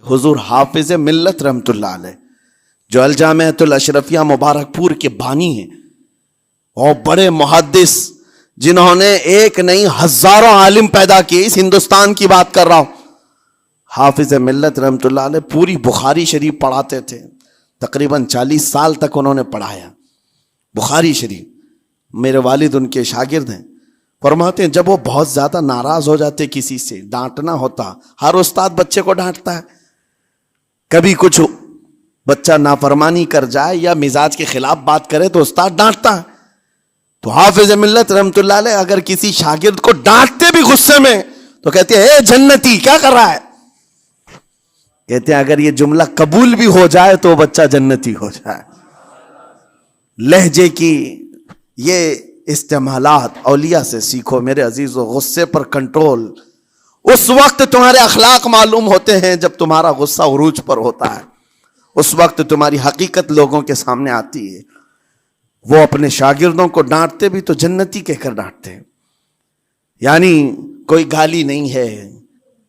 حضور حافظ ملت رحمت اللہ علیہ جو الجامعۃ الاشرفیہ مبارک پور کے بانی ہیں اور بڑے محدث جنہوں نے ایک نہیں ہزاروں عالم پیدا کیے، اس ہندوستان کی بات کر رہا ہوں، حافظ ملت رحمت اللہ علیہ پوری بخاری شریف پڑھاتے تھے، تقریباً 40 سال تک انہوں نے پڑھایا بخاری شریف۔ میرے والد ان کے شاگرد ہیں، فرماتے ہیں جب وہ بہت زیادہ ناراض ہو جاتے کسی سے، ڈانٹنا ہوتا، ہر استاد بچے کو ڈانٹتا ہے، کبھی کچھ بچہ نافرمانی کر جائے یا مزاج کے خلاف بات کرے تو استاد ڈانٹتا ہے، تو حافظ ملت رحمت اللہ علیہ اگر کسی شاگرد کو ڈانٹتے بھی غصے میں تو کہتے ہیں اے جنتی کیا کر رہا ہے، کہتے ہیں اگر یہ جملہ قبول بھی ہو جائے تو بچہ جنتی ہو جائے۔ لہجے کی یہ استعمالات اولیاء سے سیکھو میرے عزیزو، غصے پر کنٹرول اس وقت تمہارے اخلاق معلوم ہوتے ہیں جب تمہارا غصہ عروج پر ہوتا ہے، اس وقت تمہاری حقیقت لوگوں کے سامنے آتی ہے۔ وہ اپنے شاگردوں کو ڈانٹتے بھی تو جنتی کہہ کر ڈانٹتے ہیں، یعنی کوئی گالی نہیں ہے،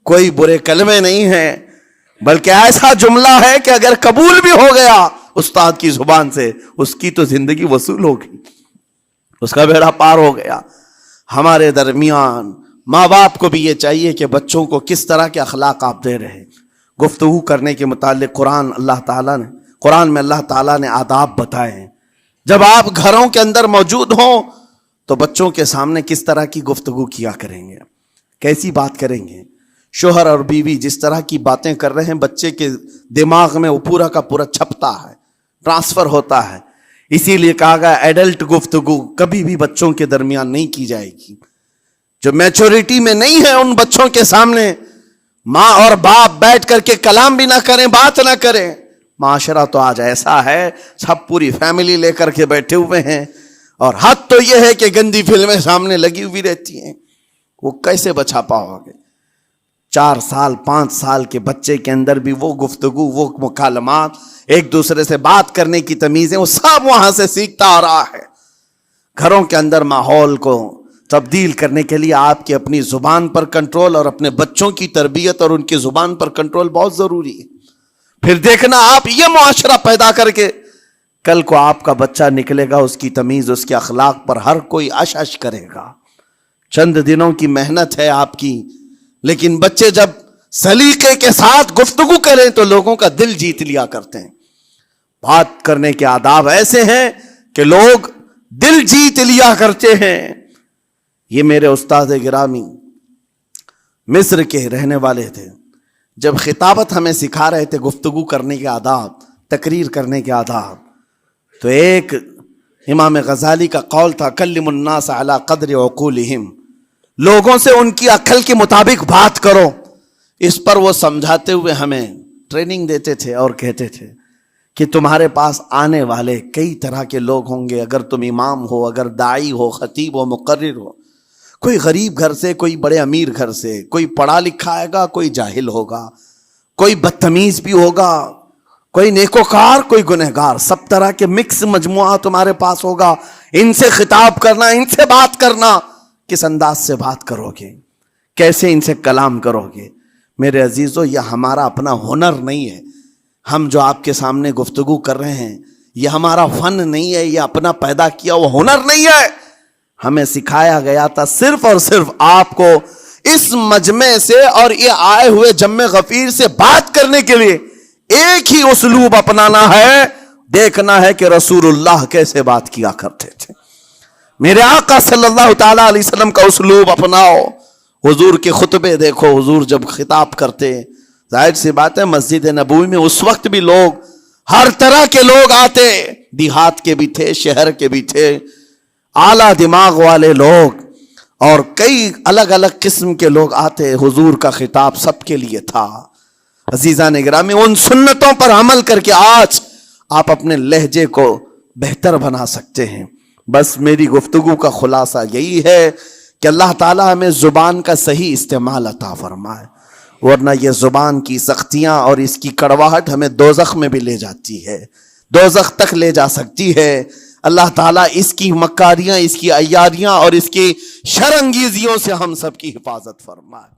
کوئی برے کلمے نہیں ہیں، بلکہ ایسا جملہ ہے کہ اگر قبول بھی ہو گیا استاد کی زبان سے اس کی تو زندگی وصول ہوگی، اس کا بیڑا پار ہو گیا۔ ہمارے درمیان ماں باپ کو بھی یہ چاہیے کہ بچوں کو کس طرح کے اخلاق آپ دے رہے ہیں۔ گفتگو کرنے کے متعلق قرآن میں اللہ تعالیٰ نے آداب بتائے ہیں۔ جب آپ گھروں کے اندر موجود ہوں تو بچوں کے سامنے کس طرح کی گفتگو کیا کریں گے، کیسی بات کریں گے۔ شوہر اور بیوی جس طرح کی باتیں کر رہے ہیں بچے کے دماغ میں وہ پورا کا پورا چھپتا ہے، ٹرانسفر ہوتا ہے، اسی لیے کہا گیا ایڈلٹ گفتگو کبھی بھی بچوں کے درمیان نہیں کی جائے گی۔ جو میچورٹی میں نہیں ہے ان بچوں کے سامنے ماں اور باپ بیٹھ کر کے کلام بھی نہ کریں، بات نہ کریں۔ معاشرہ تو آج ایسا ہے، سب پوری فیملی لے کر کے بیٹھے ہوئے ہیں، اور حد تو یہ ہے کہ گندی فلمیں سامنے لگی ہوئی رہتی ہیں، وہ کیسے بچا پاؤ گے؟ 4 سال 5 سال کے بچے کے اندر بھی وہ گفتگو، وہ مکالمات، ایک دوسرے سے بات کرنے کی تمیزیں، وہ سب وہاں سے سیکھتا آ رہا ہے۔ گھروں کے اندر ماحول کو تبدیل کرنے کے لیے آپ کی اپنی زبان پر کنٹرول اور اپنے بچوں کی تربیت اور ان کی زبان پر کنٹرول بہت ضروری ہے۔ پھر دیکھنا آپ یہ معاشرہ پیدا کر کے کل کو آپ کا بچہ نکلے گا، اس کی تمیز، اس کے اخلاق پر ہر کوئی اش اش کرے گا۔ چند دنوں کی محنت ہے آپ کی، لیکن بچے جب سلیقے کے ساتھ گفتگو کریں تو لوگوں کا دل جیت لیا کرتے ہیں۔ بات کرنے کے آداب ایسے ہیں کہ لوگ دل جیت لیا کرتے ہیں۔ یہ میرے استاد گرامی مصر کے رہنے والے تھے، جب خطابت ہمیں سکھا رہے تھے گفتگو کرنے کے آداب، تقریر کرنے کے آداب، تو ایک امام غزالی کا قول تھا کلم الناس علی قدر عقولہم، لوگوں سے ان کی عقل کے مطابق بات کرو۔ اس پر وہ سمجھاتے ہوئے ہمیں ٹریننگ دیتے تھے اور کہتے تھے کہ تمہارے پاس آنے والے کئی طرح کے لوگ ہوں گے، اگر تم امام ہو، اگر داعی ہو، خطیب ہو، مقرر ہو، کوئی غریب گھر سے، کوئی بڑے امیر گھر سے، کوئی پڑھا لکھا آئے گا، کوئی جاہل ہوگا، کوئی بدتمیز بھی ہوگا، کوئی نیکوکار، کوئی گنہگار، سب طرح کے مکس مجموعہ تمہارے پاس ہوگا۔ ان سے خطاب کرنا، ان سے بات کرنا، کس انداز سے بات کرو گے، کیسے ان سے کلام کرو گے؟ میرے عزیزو، یہ ہمارا اپنا ہنر نہیں ہے۔ ہم جو آپ کے سامنے گفتگو کر رہے ہیں یہ ہمارا فن نہیں ہے، یہ اپنا پیدا کیا وہ ہنر نہیں ہے۔ ہمیں سکھایا گیا تھا صرف اور صرف آپ کو اس مجمع سے اور یہ آئے ہوئے جمع غفیر سے بات کرنے کے لیے ایک ہی اسلوب اپنانا ہے، دیکھنا ہے کہ رسول اللہ کیسے بات کیا کرتے تھے۔ میرے آقا صلی اللہ تعالی علیہ وسلم کا اسلوب اپناؤ۔ حضور کے خطبے دیکھو، حضور جب خطاب کرتے، ظاہر سی بات ہے مسجد نبوی میں اس وقت بھی لوگ، ہر طرح کے لوگ آتے، دیہات کے بھی تھے، شہر کے بھی تھے، اعلیٰ دماغ والے لوگ، اور کئی الگ الگ قسم کے لوگ آتے۔ حضور کا خطاب سب کے لیے تھا۔ عزیزان گرامی، ان سنتوں پر عمل کر کے آج آپ اپنے لہجے کو بہتر بنا سکتے ہیں۔ بس میری گفتگو کا خلاصہ یہی ہے کہ اللہ تعالیٰ ہمیں زبان کا صحیح استعمال عطا فرمائے، ورنہ یہ زبان کی سختیاں اور اس کی کڑواہٹ ہمیں دوزخ میں بھی لے جاتی ہے، دوزخ تک لے جا سکتی ہے۔ اللہ تعالیٰ اس کی مکاریاں، اس کی عیاریاں اور اس کی شرانگیزیوں سے ہم سب کی حفاظت فرمائے۔